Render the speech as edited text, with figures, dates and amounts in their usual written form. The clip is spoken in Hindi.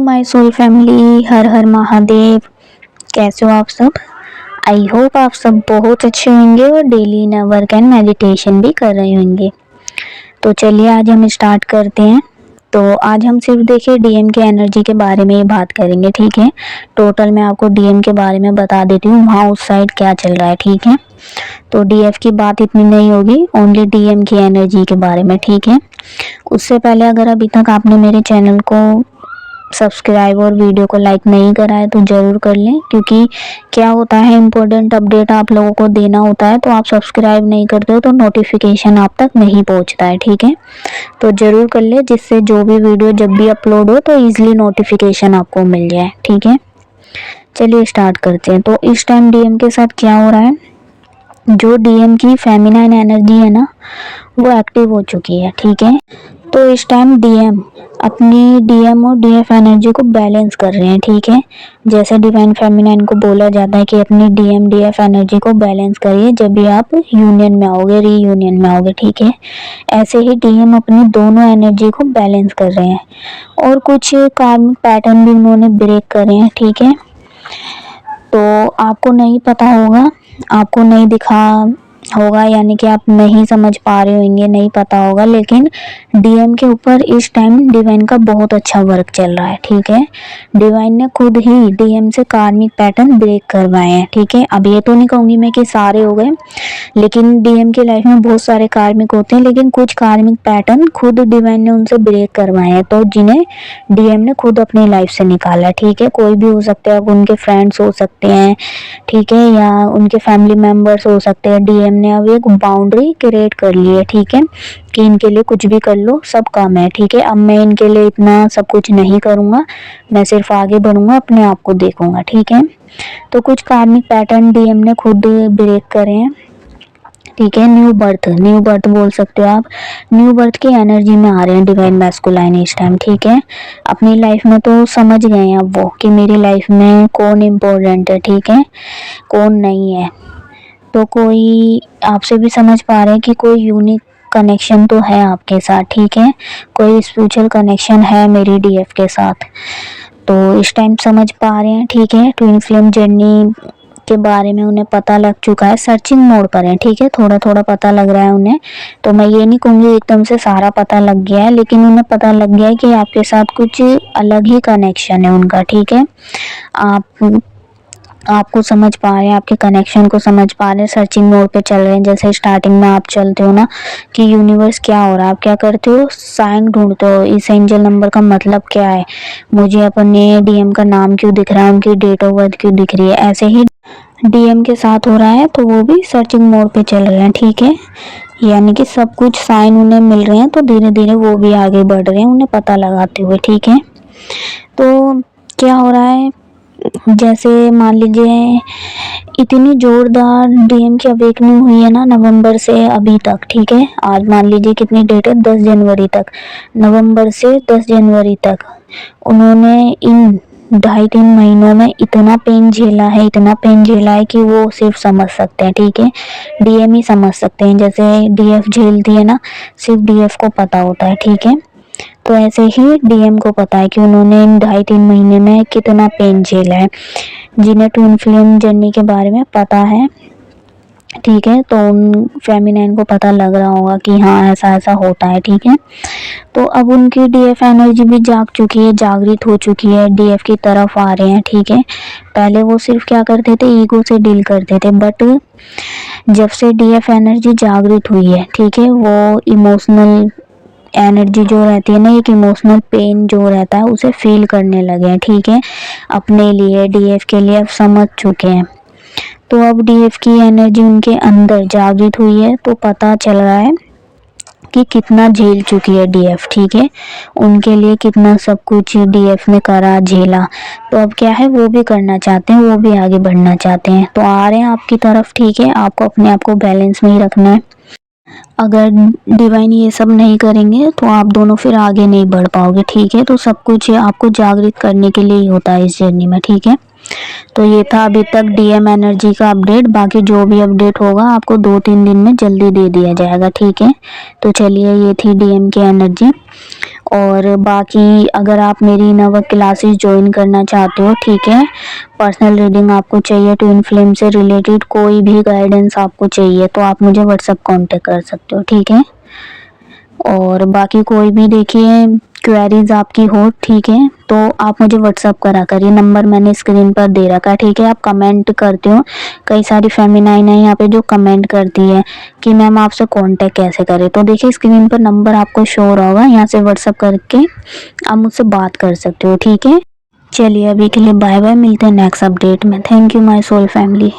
माय सोल फैमिली, हर हर महादेव। कैसे हो आप सब? आई होप आप सब बहुत अच्छे होंगे और daily in work and meditation भी कर रहे होंगे। तो चलिए आज हम स्टार्ट करते हैं। तो आज हम सिर्फ देखिए डीएम के एनर्जी के बारे में ही बात करेंगे, ठीक है। टोटल मैं आपको डीएम के बारे में बता देती हूँ, वहाँ उस साइड क्या चल रहा है, ठीक है। तो डीएफ की बात इतनी नहीं होगी, ओनली डीएम की एनर्जी के बारे में, ठीक है। उससे पहले अगर अभी तक आपने मेरे चैनल को सब्सक्राइब और वीडियो को लाइक नहीं करा है तो ज़रूर कर लें, क्योंकि क्या होता है इम्पोर्टेंट अपडेट आप लोगों को देना होता है, तो आप सब्सक्राइब नहीं करते हो तो नोटिफिकेशन आप तक नहीं पहुंचता है, ठीक है। तो ज़रूर कर ले, जिससे जो भी वीडियो जब भी अपलोड हो तो ईजिली नोटिफिकेशन आपको मिल जाए, ठीक है। चलिए स्टार्ट करते हैं। तो इस टाइम डीएम के साथ क्या हो रहा है, जो डीएम की फेमिनाइन एनर्जी है ना, वो एक्टिव हो चुकी है, ठीक है। तो इस टाइम डीएम अपनी डीएम और डीएफ एनर्जी को बैलेंस कर रहे हैं, ठीक है। जैसे डिवाइन फेमिनाइन को बोला जाता है कि अपनी डीएम डीएफ एनर्जी को बैलेंस करिए जब भी आप यूनियन में आओगे, रीयूनियन में आओगे, ठीक है। ऐसे ही डीएम अपनी दोनों एनर्जी को बैलेंस कर रहे हैं और कुछ कार्मिक पैटर्न भी उन्होंने ब्रेक करे हैं, ठीक है। तो आपको नहीं पता होगा, आपको नहीं दिखा होगा, यानी कि आप नहीं समझ पा रहे होंगे, नहीं पता होगा, लेकिन डीएम के ऊपर इस टाइम डिवाइन का बहुत अच्छा वर्क चल रहा है, ठीक है। डिवाइन ने खुद ही डीएम से कार्मिक पैटर्न ब्रेक करवाए हैं, ठीक है। अब ये तो नहीं कहूँगी मैं कि सारे हो गए, लेकिन डीएम की लाइफ में बहुत सारे कार्मिक होते हैं, लेकिन कुछ कार्मिक पैटर्न खुद डिवाइन ने उनसे ब्रेक करवाए हैं, तो जिन्हें डीएम ने खुद अपनी लाइफ से निकाला है, ठीक है। कोई भी हो सकते हैं, अब उनके फ्रेंड्स हो सकते हैं, ठीक है, या उनके फैमिली मेंबर्स हो सकते हैं। डीएम ने अब एक बाउंड्री क्रिएट कर ली है, ठीक है, कि इनके लिए कुछ भी कर लो, सब काम है, ठीक है। अब मैं इनके लिए इतना सब कुछ नहीं करूँगा, मैं सिर्फ आगे बढ़ूंगा, अपने आप को देखूंगा, ठीक है। तो कुछ कार्मिक पैटर्न डीएम ने खुद ब्रेक करे हैं, ठीक है। न्यू बर्थ बोल सकते हो आप। न्यू बर्थ की एनर्जी में आ रहे हैं डिवाइन मैस्कुलाइन इस टाइम, ठीक है। अपनी लाइफ में तो समझ गए हैं अब वो कि मेरी लाइफ में कौन इम्पोर्टेंट है, ठीक है, कौन नहीं है। तो कोई आपसे भी समझ पा रहे हैं कि कोई यूनिक कनेक्शन तो है आपके साथ, ठीक है। कोई स्पिरिचुअल कनेक्शन है मेरी डीएफ के साथ, तो इस टाइम समझ पा रहे हैं, ठीक है। ट्विन फ्लेम जर्नी के बारे में उन्हें पता लग चुका है, सर्चिंग मोड पर है, ठीक है। थोड़ा थोड़ा पता लग रहा है उन्हें, तो मैं ये नहीं कहूँगी एकदम से सारा पता लग गया है, लेकिन उन्हें पता लग गया है कि आपके साथ कुछ अलग ही कनेक्शन है उनका, ठीक है। आपको समझ पा रहे हैं, आपके कनेक्शन को समझ पा रहे हैं, सर्चिंग मोड पे चल रहे हैं। जैसे स्टार्टिंग में आप चलते हो ना कि यूनिवर्स क्या हो रहा है, आप क्या करते हो, साइन ढूंढते हो, इस एंजल नंबर का मतलब क्या है, मुझे अपने डीएम का नाम क्यों दिख रहा है, उनकी डेट ऑफ बर्थ क्यों दिख रही है। ऐसे ही डीएम के साथ हो रहा है, तो वो भी सर्चिंग मोड पे चल रहे हैं, ठीक है। यानी कि सब कुछ साइन उन्हें मिल रहे हैं, तो धीरे धीरे वो भी आगे बढ़ रहे हैं उन्हें पता लगाते हुए, ठीक है। तो क्या हो रहा है, जैसे मान लीजिए इतनी जोरदार डीएम की अवेकनिंग हुई है ना नवंबर से अभी तक, ठीक है। आज मान लीजिए कितनी डेट है, 10 जनवरी तक, नवंबर से 10 जनवरी तक उन्होंने इन 2.5-3 महीनों में इतना पेन झेला है, इतना पेन झेला है कि वो सिर्फ समझ सकते हैं, ठीक है। डीएम ही समझ सकते हैं, जैसे डीएफ झेलती है ना, सिर्फ डीएफ को पता होता है, ठीक है। तो ऐसे ही डीएम को पता है कि उन्होंने इन 2.5-3 महीने में कितना पेन झेला है। जिन्हें ट्विन फ्लेम जर्नी के बारे में पता है, ठीक है, तो उन फेमिनाइन को पता लग रहा होगा कि हाँ ऐसा ऐसा होता है, ठीक है। तो अब उनकी डीएफ एनर्जी भी जाग चुकी है, जागृत हो चुकी है, डीएफ की तरफ आ रहे हैं, ठीक है। पहले वो सिर्फ क्या करते थे, ईगो से डील करते थे, बट जब से डीएफ एनर्जी जागृत हुई है, ठीक है, वो इमोशनल एनर्जी जो रहती है ना, एक इमोशनल पेन जो रहता है उसे फील करने लगे हैं, ठीक है। अपने लिए, डीएफ के लिए अब समझ चुके हैं। तो अब डीएफ की एनर्जी उनके अंदर जागृत हुई है, तो पता चल रहा है कि कितना झेल चुकी है डीएफ, ठीक है। उनके लिए कितना सब कुछ डीएफ ने करा, झेला, तो अब क्या है वो भी करना चाहते हैं, वो भी आगे बढ़ना चाहते हैं, तो आ रहे हैं आपकी तरफ, ठीक है। आपको अपने आप को बैलेंस में ही रखना है। अगर डिवाइन ये सब नहीं करेंगे तो आप दोनों फिर आगे नहीं बढ़ पाओगे, ठीक है। तो सब कुछ आपको जागृत करने के लिए ही होता है इस जर्नी में, ठीक है। तो ये था अभी तक डीएम एनर्जी का अपडेट, बाकी जो भी अपडेट होगा आपको 2-3 दिन में जल्दी दे दिया जाएगा, ठीक है। तो चलिए ये थी डीएम की एनर्जी। और बाकी अगर आप मेरी नवा क्लासेस ज्वाइन करना चाहते हो, ठीक है, पर्सनल रीडिंग आपको चाहिए, ट्विन फ्लेम से रिलेटेड कोई भी गाइडेंस आपको चाहिए तो आप मुझे व्हाट्सएप कांटेक्ट कर सकते हो, ठीक है। और बाकी कोई भी देखिए क्वेरीज आपकी हो, ठीक है, तो आप मुझे व्हाट्सअप करा करिए, नंबर मैंने स्क्रीन पर दे रखा है, ठीक है। आप कमेंट करते हो, कई सारी फेमिनाइन है यहाँ पे जो कमेंट करती है कि मैम आपसे कांटेक्ट कैसे करें, तो देखिए स्क्रीन पर नंबर आपको शो हो रहा होगा, यहाँ से व्हाट्सअप करके आप मुझसे बात कर सकते हो, ठीक है। चलिए अभी के लिए बाय बाय, मिलते हैं नेक्स्ट अपडेट में। Thank you my soul family.